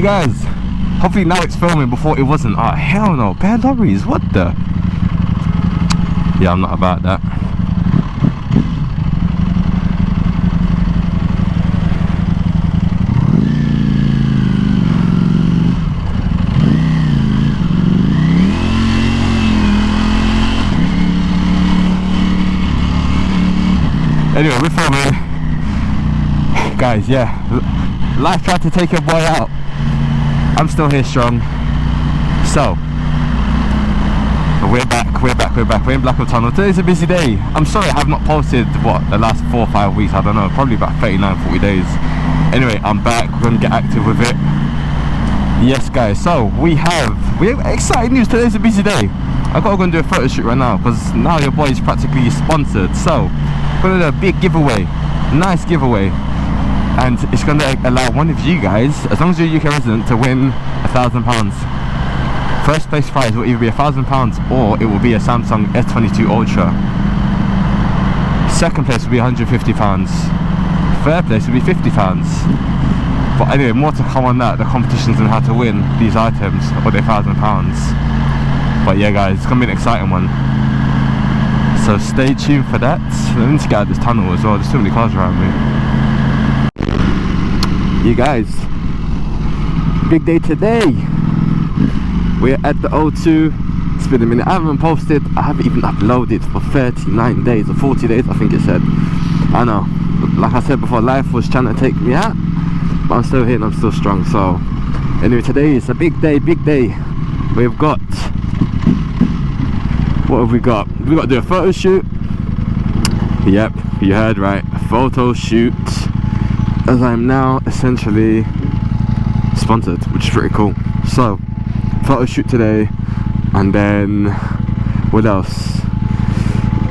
You guys, hopefully now it's filming. Before it wasn't. Oh hell no, bare lorries, what the? Yeah, I'm not about that. Anyway, we're filming. Guys, yeah, life tried to take your boy out. I'm still here strong. So we're back, we're in Blackwell Tunnel. Today's a busy day. I'm sorry I have not posted, what, the last 4 or 5 weeks, I don't know, probably about 39, 40 days. Anyway, I'm back, we're gonna get active with it. Yes guys, so we have exciting news. Today's a busy day. I gotta go and do a photo shoot right now, because now your boy is practically sponsored. So we're gonna do a big giveaway, nice giveaway, and it's gonna allow one of you guys, as long as you're a UK resident, to win £1,000. First place prize will either be £1,000 or it will be a Samsung S22 Ultra. Second place will be £150. Third place will be £50. But anyway, more to come on that, the competitions and how to win these items or the £1,000. But yeah guys, it's gonna be an exciting one. So stay tuned for that. I need to get out of this tunnel as well, there's too many cars around me. You guys, big day today. We're at the O2. It's been a minute, I haven't posted, I haven't even uploaded for 39 days or 40 days I think it said. I know, like I said before, life was trying to take me out, but I'm still here and I'm still strong. So anyway, today is a big day, big day. We've got, what have we got? We've got to do a photo shoot. Yep, you heard right, a photo shoot, as I'm now essentially sponsored, which is pretty cool. So photo shoot today, and then what else?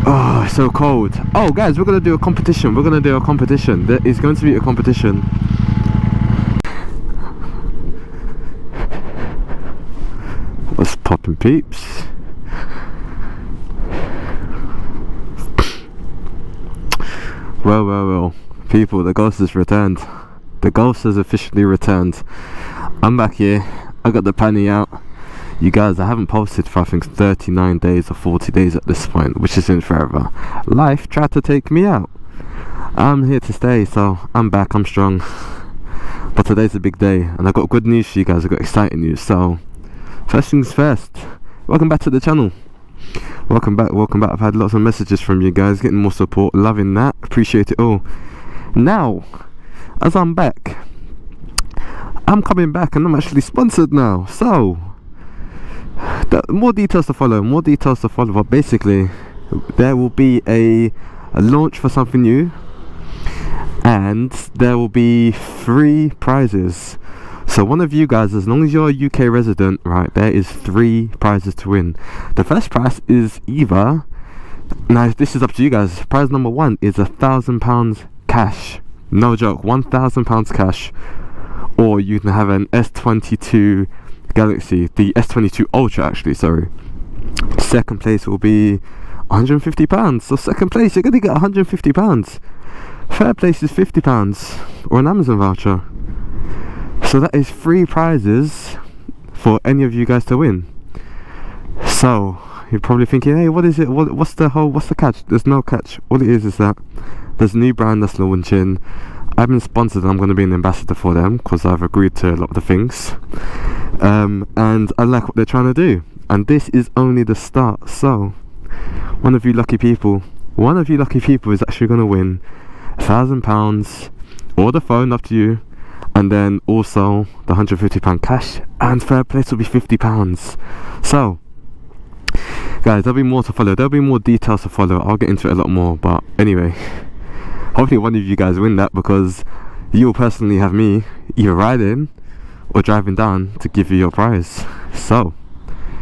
Oh, it's so cold. Oh guys, we're gonna do a competition. There is going to be a competition. What's poppin' peeps? Well, people, the ghost has returned. The ghost has officially returned. I'm back here. I got the panny out. You guys, I haven't posted for I think 39 days or 40 days at this point, which isn't forever. Life tried to take me out. I'm here to stay, so I'm back, I'm strong. But today's a big day, and I got good news for you guys. I got exciting news. So first things first, welcome back to the channel. Welcome back. I've had lots of messages from you guys, getting more support, loving that, appreciate it all. Now, as I'm back, I'm coming back and I'm actually sponsored now. So more details to follow, but basically there will be a launch for something new, and there will be 3 prizes. So one of you guys, as long as you're a UK resident, right, there is 3 prizes to win. The first prize is either, now this is up to you guys, prize number 1 is £1,000 cash, no joke, £1,000 cash, or you can have an S22 Galaxy, the S22 Ultra actually, sorry. Second place will be £150, so second place you're gonna get £150. Third place is £50 or an Amazon voucher. So that is 3 prizes for any of you guys to win. So you're probably thinking, hey, what is it? What's the catch? There's no catch. All it is that there's a new brand that's launching. I've been sponsored and I'm going to be an ambassador for them because I've agreed to a lot of the things. And I like what they're trying to do. And this is only the start. So one of you lucky people is actually going to win £1,000 or the phone, up to you. And then also the £150 cash, and third place will be £50. So guys, there'll be more to follow, there'll be more details to follow. I'll get into it a lot more, but anyway, hopefully one of you guys win that, because you'll personally have me either riding or driving down to give you your prize. So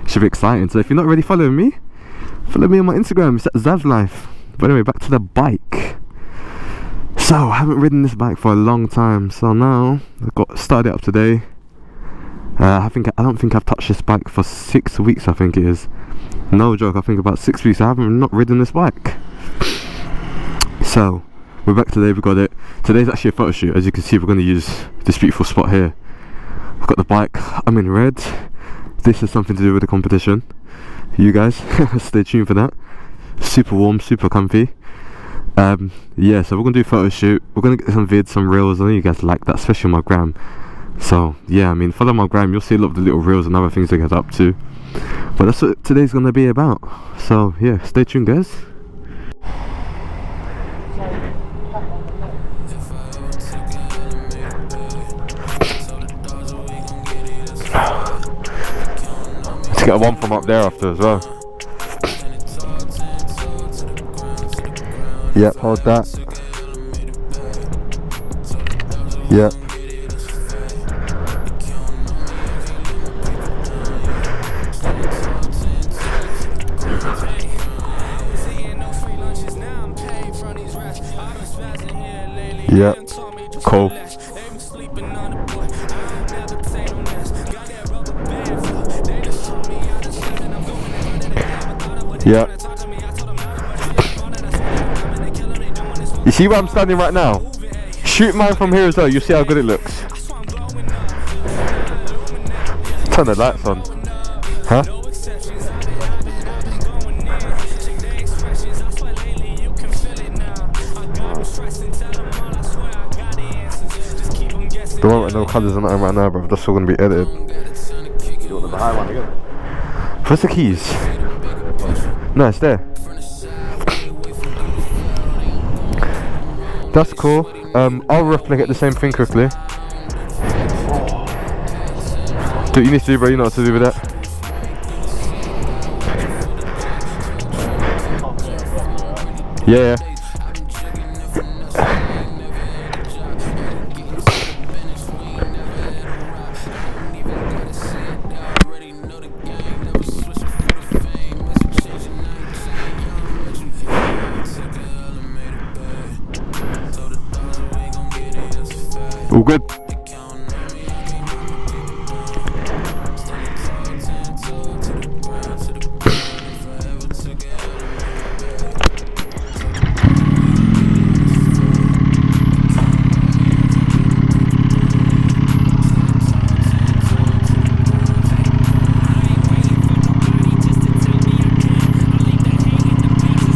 it should be exciting. So if you're not already following me, follow me on my Instagram, it's at XavzLife. But anyway, back to the bike. So I haven't ridden this bike for a long time, so now I got started it up today. I don't think I've touched this bike for 6 weeks, I think it is. No joke, I think about 6 weeks I haven't not ridden this bike. So we're back today, we got it. Today's actually a photo shoot. As you can see, we're going to use this beautiful spot here. I've got the bike, I'm in red. This is something to do with the competition. You guys, stay tuned for that. Super warm, super comfy. Yeah, so we're gonna do a photo shoot. We're gonna get some vids, some reels. I know you guys like that, especially on my gram. So yeah, I mean, follow my gram, you'll see a lot of the little reels and other things I get up to. But that's what today's gonna be about. So yeah, stay tuned, guys. Let's get one from up there after as well. Yep, hold that. Yep. Yep. Cool. Yep. You see where I'm standing right now? Shoot mine from here as well, you see how good it looks. Turn the lights on. Huh? There won't be no colours or nothing right now, bro. That's all going to be edited. You want the high one again? Where's the keys? No, it's there. That's cool. I'll replicate the same thing quickly. Do what you need to do, bro. You know what to do with that. Yeah. All good.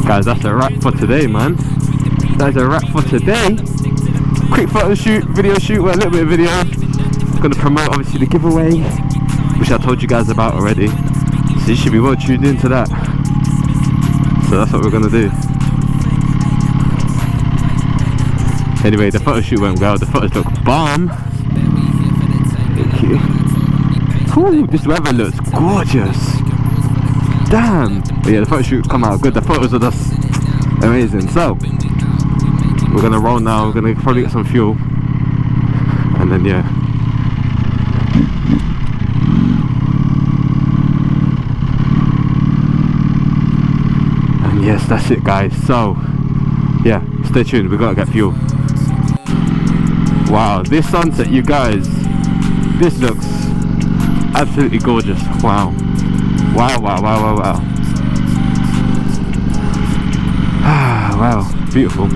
Guys, that's a wrap for today, man. That's a wrap for today. Quick photo shoot, video shoot, well, a little bit of video. Gonna promote obviously the giveaway, which I told you guys about already. So you should be well tuned into that. So that's what we're gonna do. Anyway, the photo shoot went well, the photos look bomb. Thank you. Ooh, this weather looks gorgeous. Damn. But yeah, the photo shoot come out good, the photos are just amazing. So we're gonna roll now, we're gonna probably get some fuel, and then yeah. And yes, that's it guys, so yeah, stay tuned, we gotta get fuel. Wow, this sunset, you guys, this looks absolutely gorgeous. Wow. Wow, wow, wow, wow, wow. Ah, wow, beautiful.